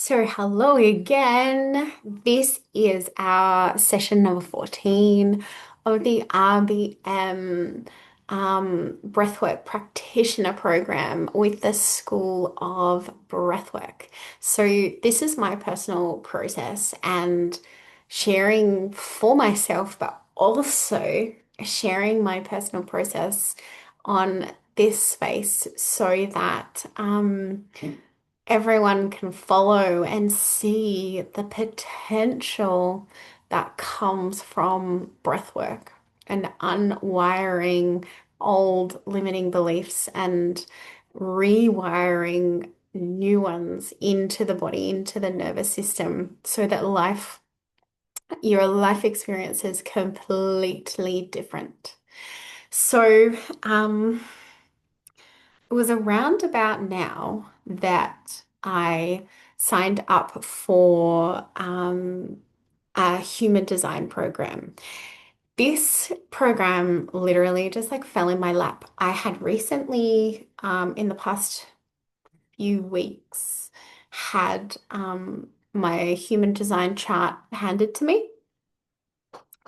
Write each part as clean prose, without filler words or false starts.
So, hello again. This is our session number 14 of the RBM Breathwork Practitioner Program with the School of Breathwork. So, this is my personal process and sharing for myself, but also sharing my personal process on this space so that everyone can follow and see the potential that comes from breath work and unwiring old limiting beliefs and rewiring new ones into the body, into the nervous system, so that your life experience is completely different. So, it was around about now that I signed up for a human design program. This program literally just like fell in my lap. I had recently, in the past few weeks, had my human design chart handed to me,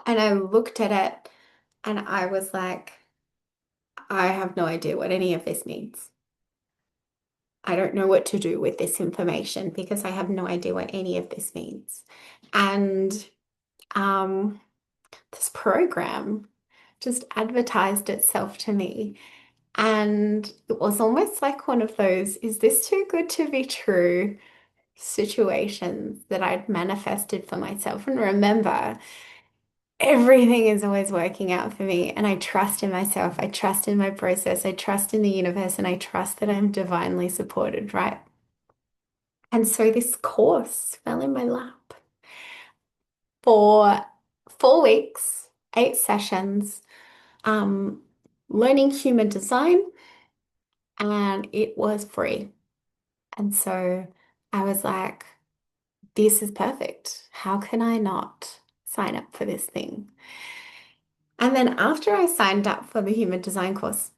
and I looked at it and I was like, I have no idea what any of this means. I don't know what to do with this information because I have no idea what any of this means. And um, this program just advertised itself to me. And it was almost like one of those, is this too good to be true situations that I'd manifested for myself. And remember, everything is always working out for me. And I trust in myself. I trust in my process. I trust in the universe. And I trust that I'm divinely supported, right? And so this course fell in my lap for 4 weeks, 8 sessions, um, learning human design, and it was free. And so I was like, this is perfect. How can I not sign up for this thing? And then after I signed up for the human design course,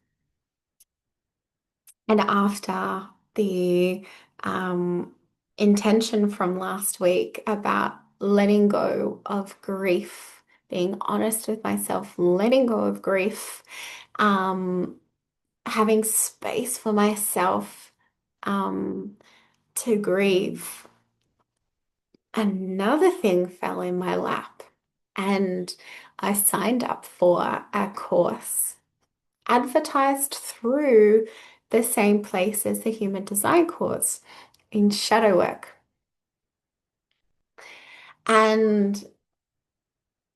and after the um, intention from last week about letting go of grief, being honest with myself, letting go of grief, um, having space for myself um, to grieve, another thing fell in my lap. And I signed up for a course advertised through the same place as the human design course in shadow work. And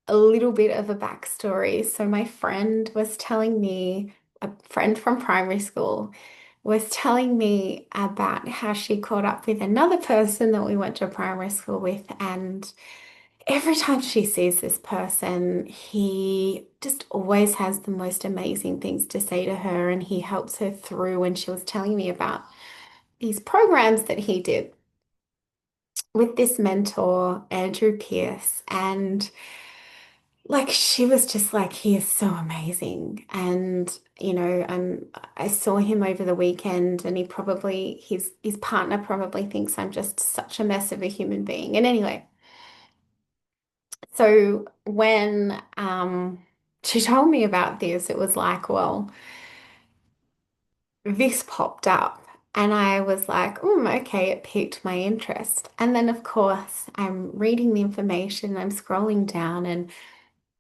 a little bit of a backstory. So, my friend was telling me, a friend from primary school was telling me about how she caught up with another person that we went to primary school with. And every time she sees this person, he just always has the most amazing things to say to her, and he helps her through. And she was telling me about these programs that he did with this mentor, Andrew Pierce. And like she was just like, he is so amazing. And, I saw him over the weekend, and his partner probably thinks I'm just such a mess of a human being. And anyway, so when she told me about this, it was like, well, this popped up, and I was like, okay, it piqued my interest. And then, of course, I'm reading the information, I'm scrolling down, and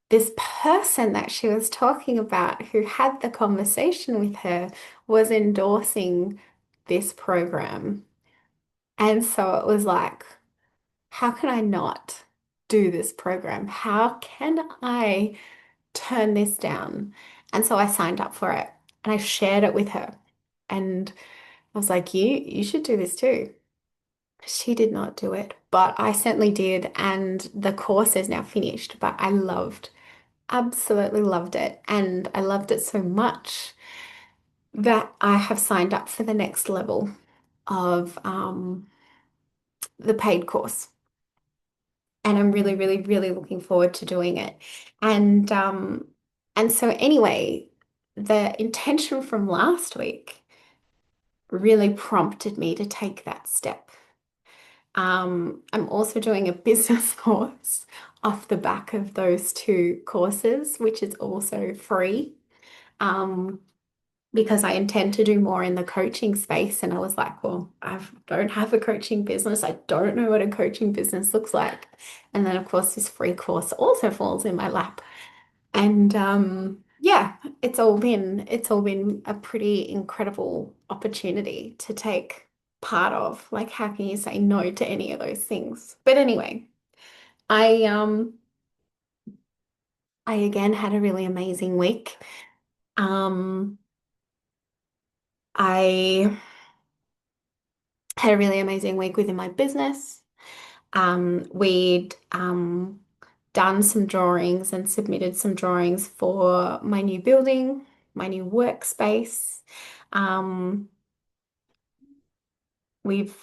this person that she was talking about who had the conversation with her was endorsing this program. And so it was like, how can I not do this program? How can I turn this down? And so I signed up for it and I shared it with her. And I was like, you should do this too. She did not do it, but I certainly did. And the course is now finished, but absolutely loved it. And I loved it so much that I have signed up for the next level of the paid course. And I'm really, really, really looking forward to doing it. And so anyway, the intention from last week really prompted me to take that step. I'm also doing a business course off the back of those two courses, which is also free. Um, because I intend to do more in the coaching space. And I was like, well, I don't have a coaching business. I don't know what a coaching business looks like. And then, of course, this free course also falls in my lap. And yeah, it's all been a pretty incredible opportunity to take part of. Like, how can you say no to any of those things? But anyway, I um I again had a really amazing week. Um I had a really amazing week within my business. We'd done some drawings and submitted some drawings for my new building, my new workspace. Um, we've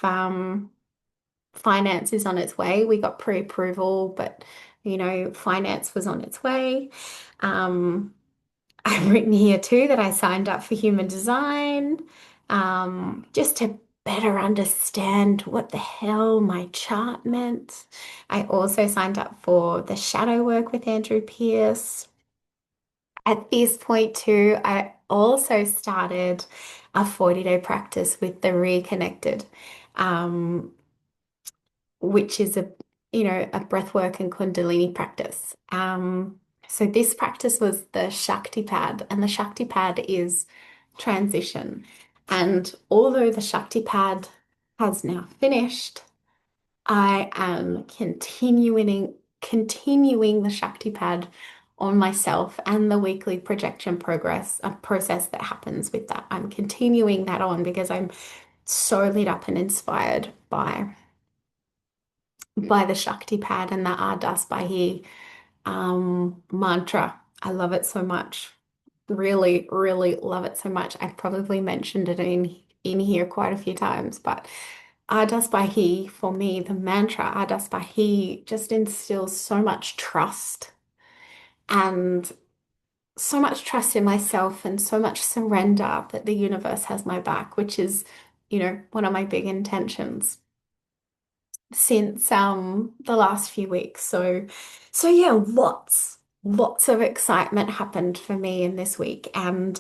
finance is on its way. We got pre-approval, but finance was on its way. Um, I've written here too that I signed up for human design, just to better understand what the hell my chart meant. I also signed up for the shadow work with Andrew Pierce. At this point too, I also started a 40-day practice with the Reconnected, um, which is a breathwork and Kundalini practice. So this practice was the Shakti pad, and the Shakti pad is transition. And although the Shakti pad has now finished, I am continuing the Shakti pad on myself and the weekly projection progress a process that happens with that. I'm continuing that on because I'm so lit up and inspired by the Shakti pad and the Ardasbahi mantra. I love it so much. Really, really love it so much. I've probably mentioned it in here quite a few times, but Ardasbahi for me, the mantra Ardasbahi just instills so much trust and so much trust in myself and so much surrender that the universe has my back, which is, one of my big intentions since the last few weeks. So yeah, lots of excitement happened for me in this week. And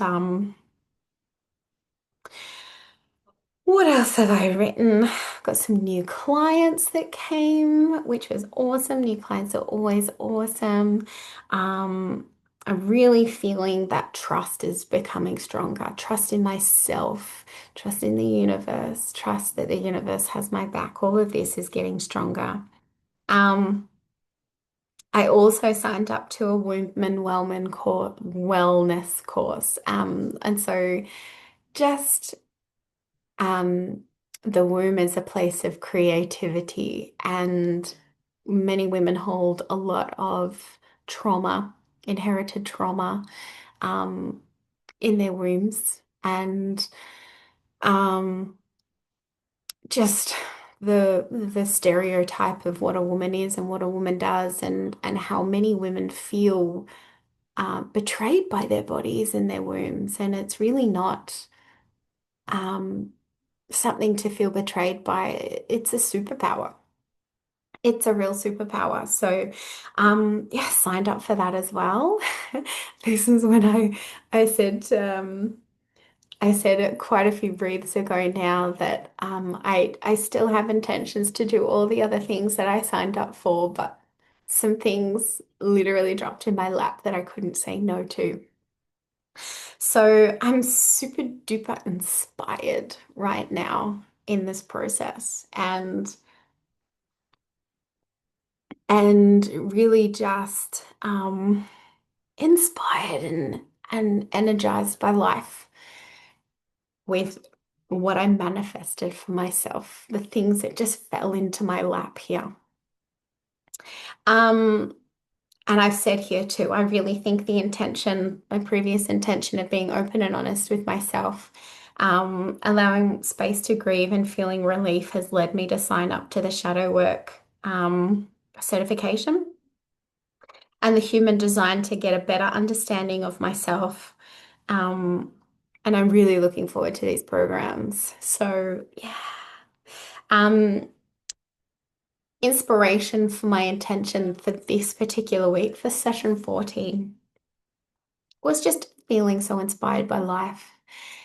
what else have I written? Got some new clients that came, which was awesome. New clients are always awesome. Um, I'm really feeling that trust is becoming stronger. Trust in myself, trust in the universe, trust that the universe has my back. All of this is getting stronger. Um, I also signed up to a wellness course. And so just um, the womb is a place of creativity, and many women hold a lot of trauma, inherited trauma, um, in their wombs, and um, just the stereotype of what a woman is and what a woman does, and how many women feel betrayed by their bodies and their wombs. And it's really not um, something to feel betrayed by. It's a superpower. It's a real superpower. So, yeah, signed up for that as well. This is when I said I said it quite a few breaths ago now that I still have intentions to do all the other things that I signed up for, but some things literally dropped in my lap that I couldn't say no to. So I'm super duper inspired right now in this process, and really just inspired and energized by life with what I manifested for myself, the things that just fell into my lap here. Um, and I've said here too, I really think my previous intention of being open and honest with myself, allowing space to grieve and feeling relief has led me to sign up to the shadow work certification and the human design to get a better understanding of myself. Um, and I'm really looking forward to these programs. So yeah. Um, inspiration for my intention for this particular week for session 14 was just feeling so inspired by life,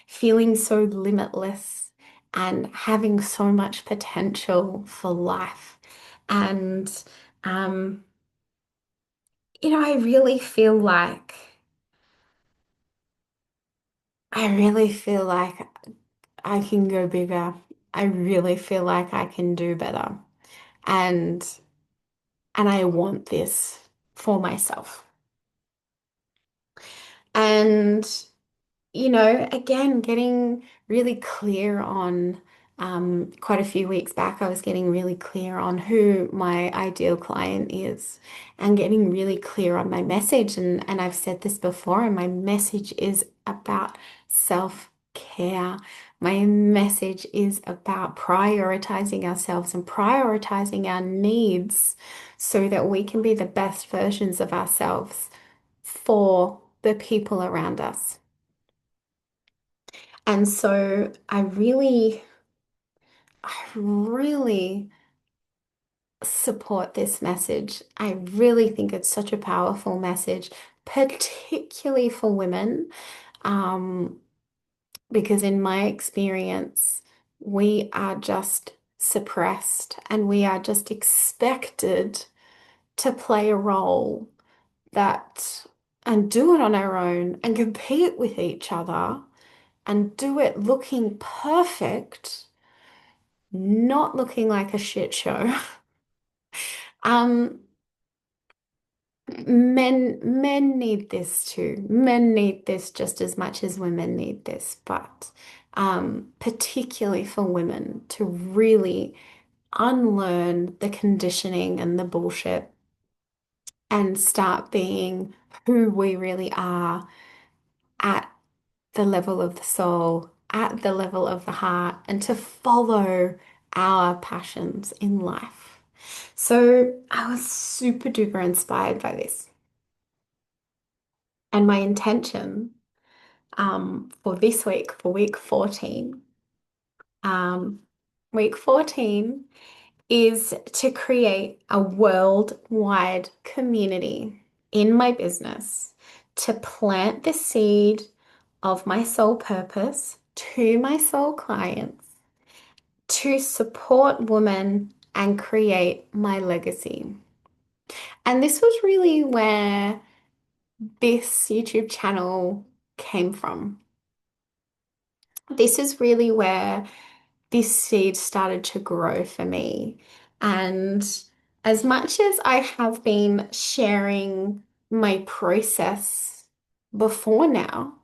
feeling so limitless, and having so much potential for life. And, um, I really feel like I can go bigger. I really feel like I can do better. And I want this for myself. And again, getting really clear on quite a few weeks back, I was getting really clear on who my ideal client is and getting really clear on my message. And I've said this before, and my message is about self-care. My message is about prioritizing ourselves and prioritizing our needs so that we can be the best versions of ourselves for the people around us. And so I really support this message. I really think it's such a powerful message, particularly for women, um, because in my experience, we are just suppressed and we are just expected to play a role that and do it on our own and compete with each other and do it looking perfect, not looking like a shit show. Um, men need this too. Men need this just as much as women need this, but particularly for women to really unlearn the conditioning and the bullshit and start being who we really are at the level of the soul, at the level of the heart, and to follow our passions in life. So I was super duper inspired by this. And my intention for this week, for um, week 14 is to create a worldwide community in my business to plant the seed of my soul purpose to my soul clients to support women and create my legacy. And this was really where this YouTube channel came from. This is really where this seed started to grow for me. And as much as I have been sharing my process before now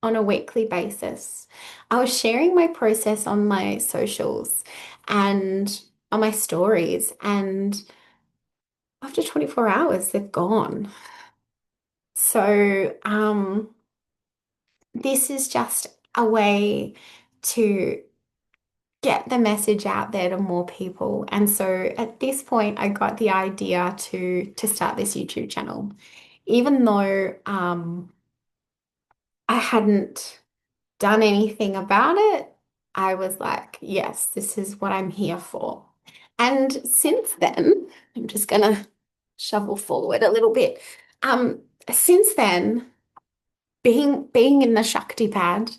on a weekly basis, I was sharing my process on my socials and on my stories. And after 24 hours, they've gone. So, this is just a way to get the message out there to more people. And so at this point, I got the idea to start this YouTube channel, even though I hadn't done anything about it. I was like, yes, this is what I'm here for. And since then, I'm just gonna shovel forward a little bit. Since then, being in the Shakti pad,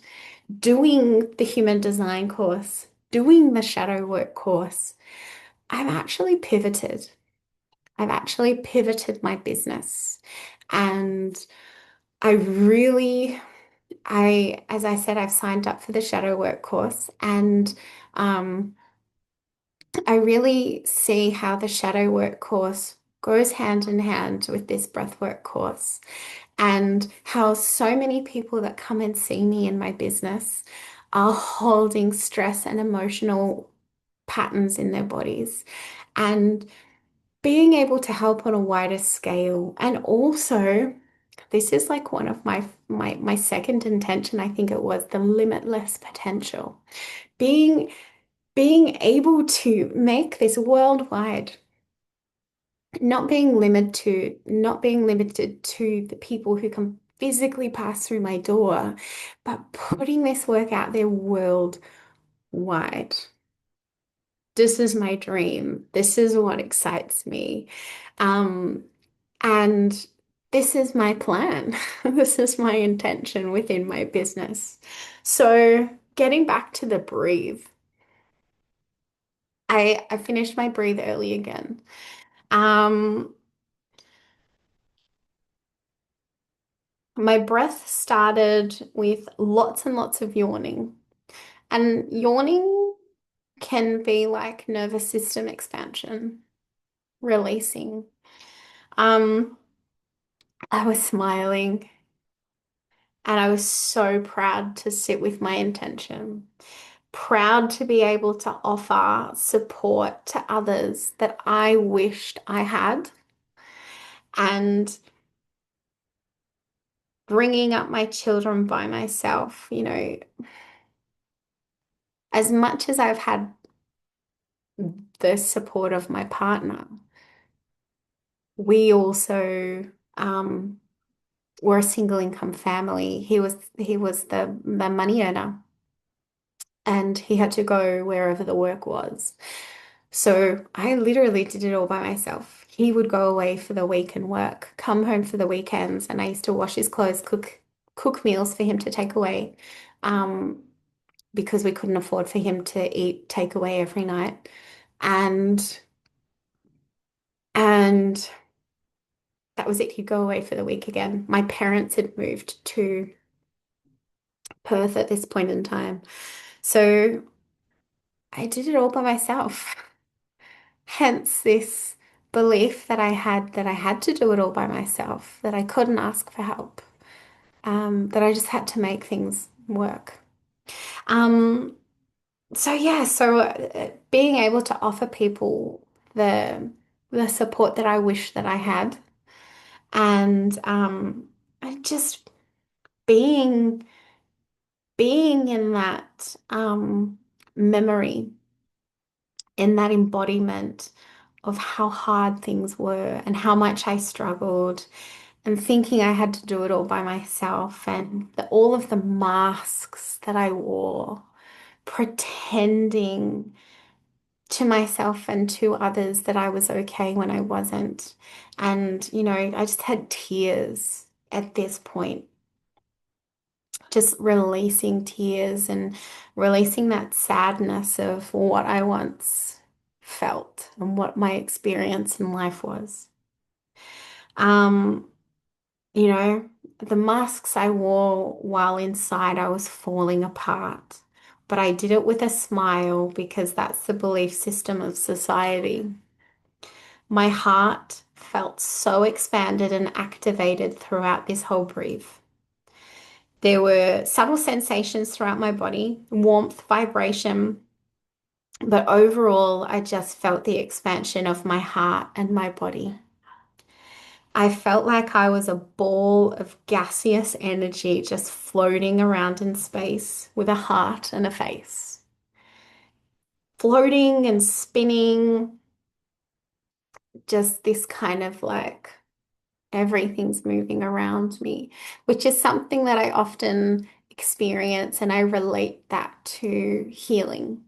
doing the human design course, doing the shadow work course, I've actually pivoted. I've actually pivoted my business. And I really, as I said, I've signed up for the shadow work course and um, I really see how the shadow work course goes hand in hand with this breathwork course and how so many people that come and see me in my business are holding stress and emotional patterns in their bodies and being able to help on a wider scale. And also, this is like one of my second intention, I think it was the limitless potential. Being being able to make this worldwide, not being limited to the people who can physically pass through my door, but putting this work out there worldwide. This is my dream. This is what excites me. Um, and this is my plan. This is my intention within my business. So getting back to the breathe, I finished my breathe early again. Um, my breath started with lots and lots of yawning. And yawning can be like nervous system expansion, releasing. Um, I was smiling and I was so proud to sit with my intention, proud to be able to offer support to others that I wished I had, and bringing up my children by myself. As much as I've had the support of my partner, we also were a single income family. He was the money earner and he had to go wherever the work was. So I literally did it all by myself. He would go away for the week and work, come home for the weekends, and I used to wash his clothes, cook meals for him to take away, um, because we couldn't afford for him to eat takeaway every night. And and that was it. He'd go away for the week again. My parents had moved to Perth at this point in time. So I did it all by myself. Hence this belief that I had to do it all by myself, that I couldn't ask for help, that I just had to make things work. Um, so being able to offer people the the support that I wish that I had, and and just being being in that memory, in that embodiment of how hard things were and how much I struggled, and thinking I had to do it all by myself, and all of the masks that I wore, pretending to myself and to others that I was okay when I wasn't. And, I just had tears at this point, just releasing tears and releasing that sadness of what I once felt and what my experience in life was. Um, You know, the masks I wore while inside, I was falling apart. But I did it with a smile because that's the belief system of society. My heart felt so expanded and activated throughout this whole brief. There were subtle sensations throughout my body, warmth, vibration, but overall, I just felt the expansion of my heart and my body. I felt like I was a ball of gaseous energy just floating around in space with a heart and a face. Floating and spinning, just this kind of like everything's moving around me, which is something that I often experience, and I relate that to healing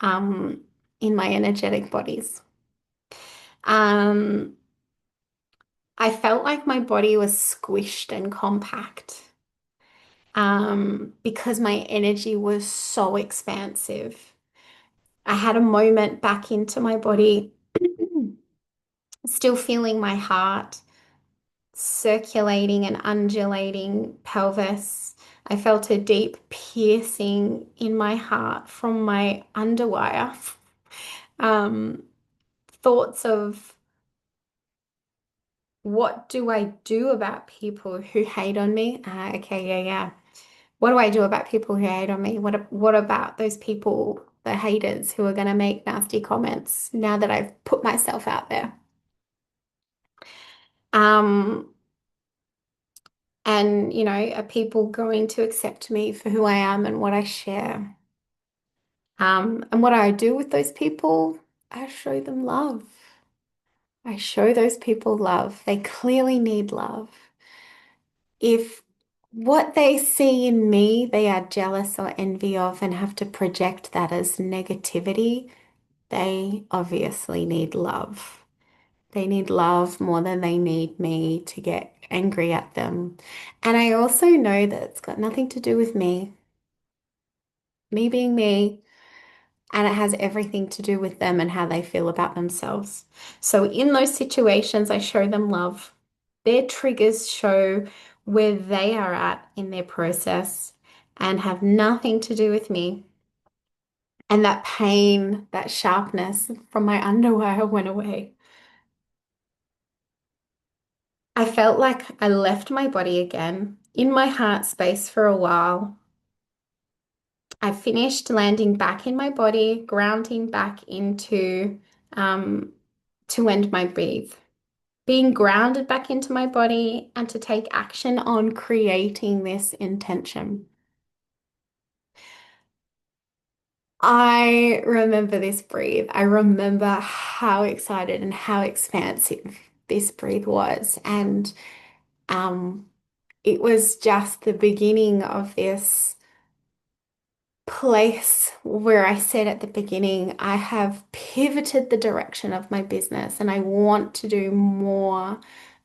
um, in my energetic bodies. Um, I felt like my body was squished and compact, because my energy was so expansive. I had a moment back into my body, still feeling my heart circulating and undulating pelvis. I felt a deep piercing in my heart from my underwire. Um, Thoughts of, what do I do about people who hate on me? Okay, yeah, yeah. What do I do about people who hate on me? What about those people, the haters, who are going to make nasty comments now that I've put myself out there? Um, and are people going to accept me for who I am and what I share? And what I do with those people, I show them love. I show those people love. They clearly need love. If what they see in me, they are jealous or envy of and have to project that as negativity. They obviously need love. They need love more than they need me to get angry at them. And I also know that it's got nothing to do with me being me, and it has everything to do with them and how they feel about themselves. So in those situations, I show them love. Their triggers show where they are at in their process and have nothing to do with me. And that pain, that sharpness from my underwear went away. I felt like I left my body again in my heart space for a while. I finished landing back in my body, grounding back into um, to end my breathe, being grounded back into my body and to take action on creating this intention. I remember this breathe. I remember how excited and how expansive this breathe was. And um, it was just the beginning of this place where I said at the beginning, I have pivoted the direction of my business and I want to do more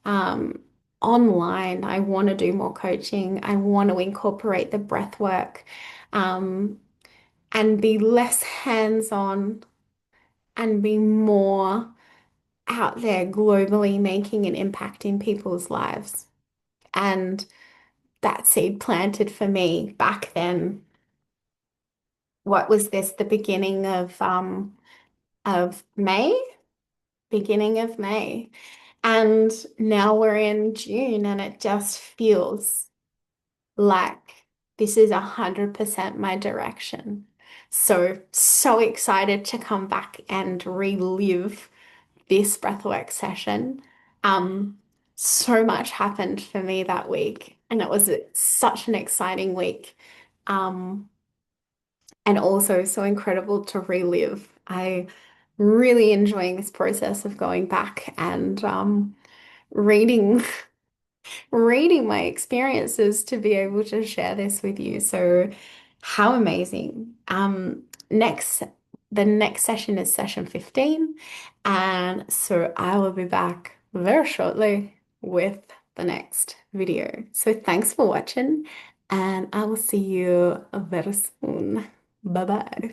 um, online. I want to do more coaching. I want to incorporate the breath work and be less hands-on and be more out there globally making an impact in people's lives. And that seed planted for me back then. What was this? The beginning of May, beginning of May. And now we're in June and it just feels like this is 100% my direction. So excited to come back and relive this breathwork session. Um, so much happened for me that week, and it was such an exciting week. Um, and also so incredible to relive. I really enjoying this process of going back and reading reading my experiences to be able to share this with you. So how amazing. Next the next session is session 15, and so I will be back very shortly with the next video. So thanks for watching, and I will see you very soon. Bye bye.